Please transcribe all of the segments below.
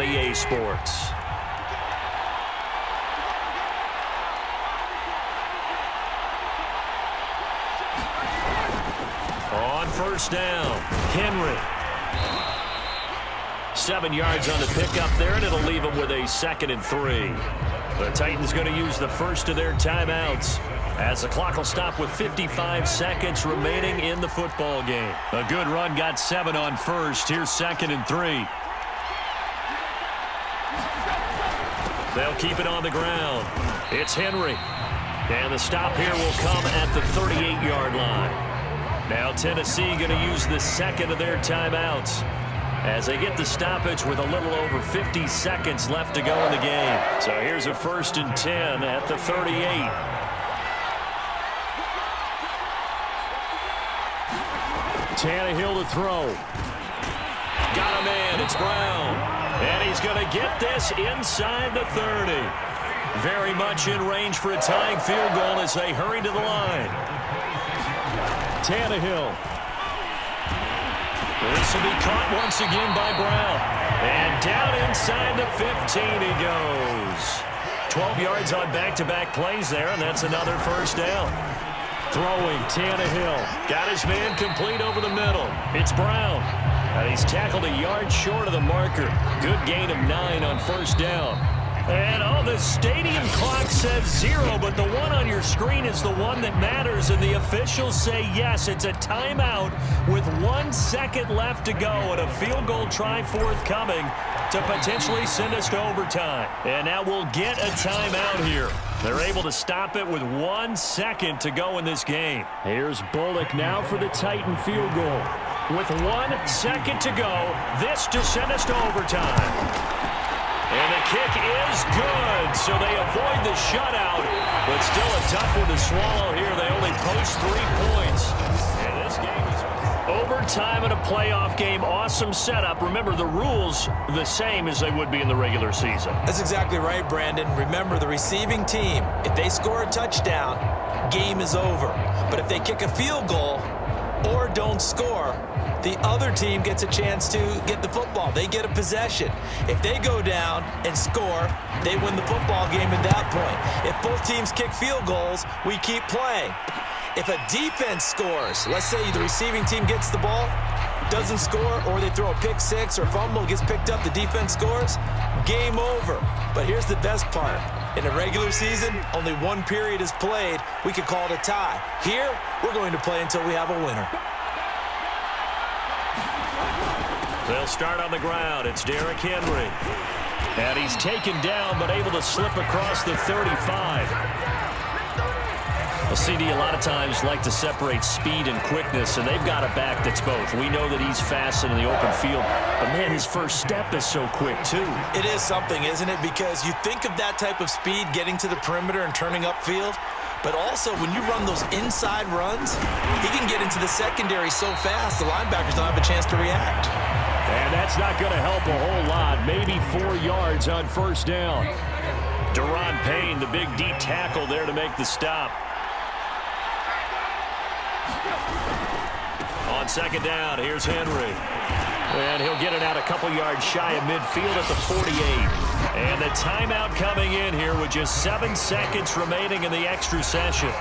EA Sports. On first down, Henry. 7 yards on the pickup there, and it'll leave him with a 2nd and 3. The Titans going to use the first of their timeouts as the clock will stop with 55 seconds remaining in the football game. A good run got 7 on first. Here's 2nd and 3. They'll keep it on the ground. It's Henry. And the stop here will come at the 38-yard line. Now Tennessee going to use the 2nd of their timeouts as they get the stoppage with a little over 50 seconds left to go in the game. So here's a 1st and 10 at the 38. Tannehill to throw. Got a man. It's Brown. And he's going to get this inside the 30. Very much in range for a tying field goal as they hurry to the line. Tannehill. This will be caught once again by Brown. And down inside the 15 he goes. 12 yards on back-to-back plays there, and that's another 1st down. Throwing, Tannehill. Got his man complete over the middle. It's Brown. And he's tackled a yard short of the marker. Good gain of 9 on 1st down. And, the stadium clock says 0, but the one on your screen is the one that matters, and the officials say yes, it's a timeout with 1 second left to go and a field goal try forthcoming to potentially send us to overtime. And now we'll get a timeout here. They're able to stop it with 1 second to go in this game. Here's Bullock now for the Titan field goal. With 1 second to go, this to send us to overtime. And the kick is good, so they avoid the shutout, but still a tough one to swallow here. They only post 3 points. And this game is overtime in a playoff game. Awesome setup. Remember, the rules the same as they would be in the regular season. That's exactly right, Brandon. Remember, the receiving team, if they score a touchdown, game is over. But if they kick a field goal or don't score, the other team gets a chance to get the football. They get a possession. If they go down and score, they win the football game at that point. If both teams kick field goals, we keep playing. If a defense scores, let's say the receiving team gets the ball, doesn't score, or they throw a pick six or fumble, gets picked up, the defense scores, game over. But here's the best part. In a regular season, only 1 period is played. We could call it a tie. Here, we're going to play until we have a winner. They'll start on the ground. It's Derrick Henry. And he's taken down, but able to slip across the 35. Well, CD, a lot of times like to separate speed and quickness, and they've got a back that's both. We know that he's fast in the open field, but, man, his first step is so quick, too. It is something, isn't it? Because you think of that type of speed getting to the perimeter and turning upfield, but also when you run those inside runs, he can get into the secondary so fast the linebackers don't have a chance to react. And that's not going to help a whole lot. Maybe 4 yards on 1st down. Deron Payne, the big D tackle there to make the stop. On 2nd down, here's Henry. And he'll get it out a couple yards shy of midfield at the 48. And the timeout coming in here with just 7 seconds remaining in the extra session.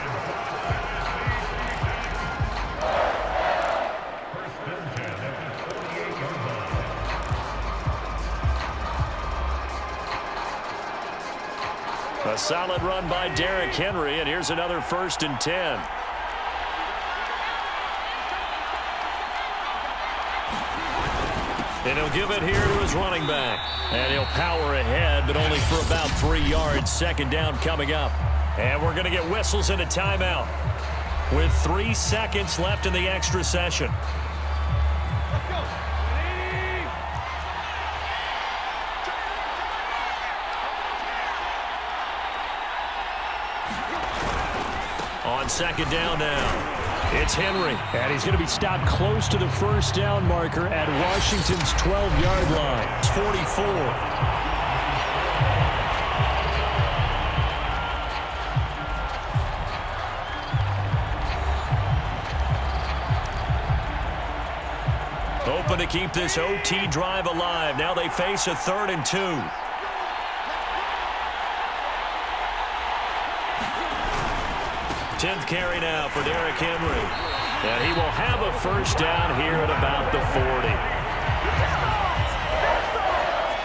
A solid run by Derrick Henry, and here's another 1st and 10. And he'll give it here to his running back. And he'll power ahead, but only for about 3 yards. 2nd down coming up. And we're going to get whistles and a timeout with 3 seconds left in the extra session. On 2nd down now. It's Henry, and he's going to be stopped close to the 1st down marker at Washington's 12-yard line. It's 44. Open to keep this OT drive alive. Now they face a 3rd and 2. Tenth carry now for Derrick Henry. And he will have a first down here at about the 40.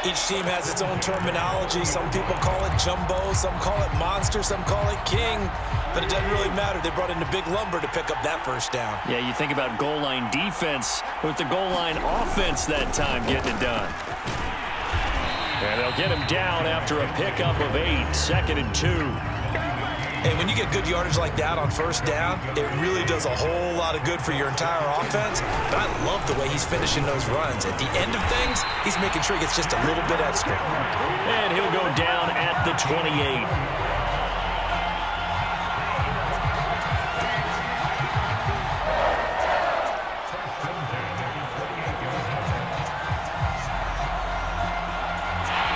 Each team has its own terminology. Some people call it jumbo, some call it monster, some call it king. But it doesn't really matter. They brought in the big lumber to pick up that first down. Yeah, you think about goal line defense with the goal line offense that time getting it done. And they'll get him down after a pickup of 8, 2nd and 2. Hey, when you get good yardage like that on first down, it really does a whole lot of good for your entire offense. But I love the way he's finishing those runs. At the end of things, he's making sure he gets just a little bit extra. And he'll go down at the 28.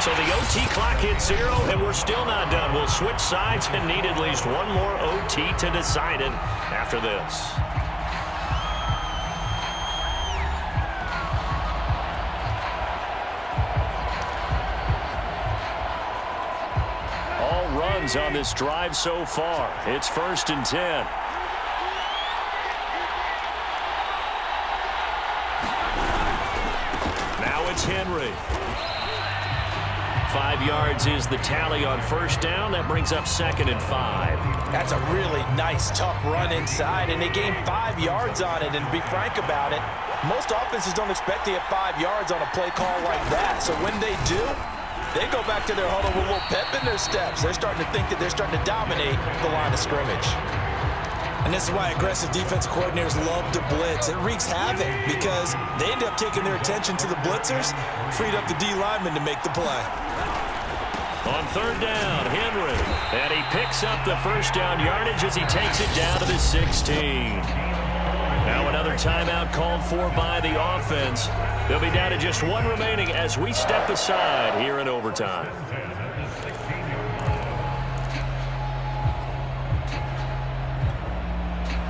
So the OT clock hits 0, and we're still not done. We'll switch sides and need at least one more OT to decide it after this. All runs on this drive so far. It's 1st and 10. Now it's Henry. 5 yards is the tally on first down. That brings up 2nd and 5. That's a really nice, tough run inside, and they gained 5 yards on it. And to be frank about it, most offenses don't expect to get 5 yards on a play call like that. So when they do, they go back to their huddle with a little pep in their steps. They're starting to think that they're starting to dominate the line of scrimmage. And this is why aggressive defensive coordinators love to blitz. It wreaks havoc because they end up taking their attention to the blitzers, freed up the D lineman to make the play. On 3rd down, Henry. And he picks up the first down yardage as he takes it down to the 16. Now another timeout called for by the offense. They'll be down to just 1 remaining as we step aside here in overtime.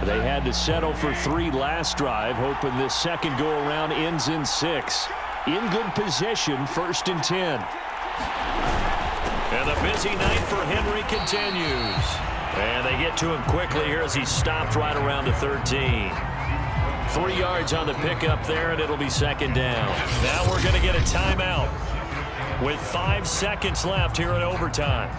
They had to settle for 3 last drive, hoping this second go-around ends in 6. In good position, 1st and 10. And the busy night for Henry continues. And they get to him quickly here as he stopped right around the 13. 3 yards on the pickup there, and it'll be 2nd down. Now we're going to get a timeout with 5 seconds left here in overtime.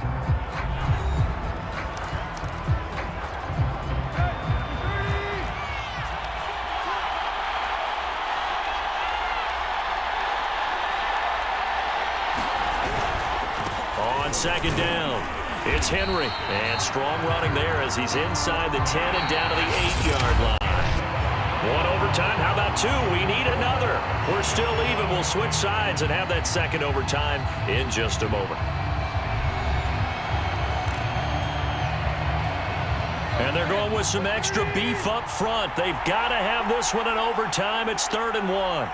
On 2nd down, it's Henry. And strong running there as he's inside the 10 and down to the 8-yard line. 1 overtime. How about 2? We need another. We're still even. We'll switch sides and have that second overtime in just a moment. And they're going with some extra beef up front. They've got to have this one in overtime. It's 3rd and 1.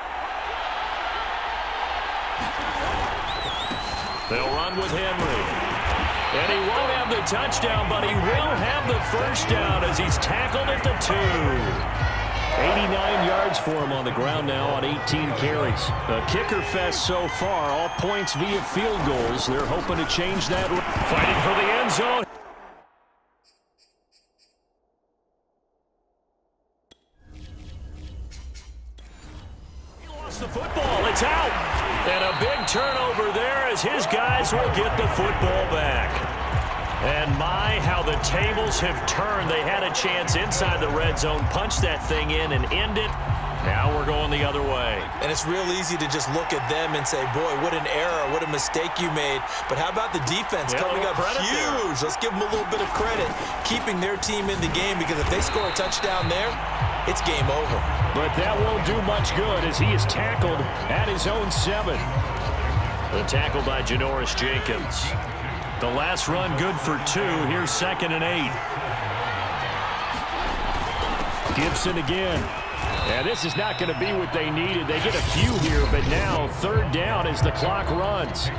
They'll run with Henry. And he won't have the touchdown, but he will have the first down as he's tackled at the 2. 89 yards for him on the ground now on 18 carries. A kicker fest so far, all points via field goals. They're hoping to change that. Fighting for the end zone. He lost the football. It's out. And a big turnover there as his guys will get the football back. And my, how the tables have turned. They had a chance inside the red zone, punch that thing in and end it. Now we're going the other way. And it's real easy to just look at them and say, boy, what an error, what a mistake you made. But how about the defense coming up huge? Let's give them a little bit of credit, keeping their team in the game, because if they score a touchdown there, it's game over. But that won't do much good as he is tackled at his own 7. The tackle by Janoris Jenkins. The last run good for 2. Here's 2nd and 8. Gibson again. Yeah, this is not going to be what they needed. They get a few here, but now 3rd down as the clock runs.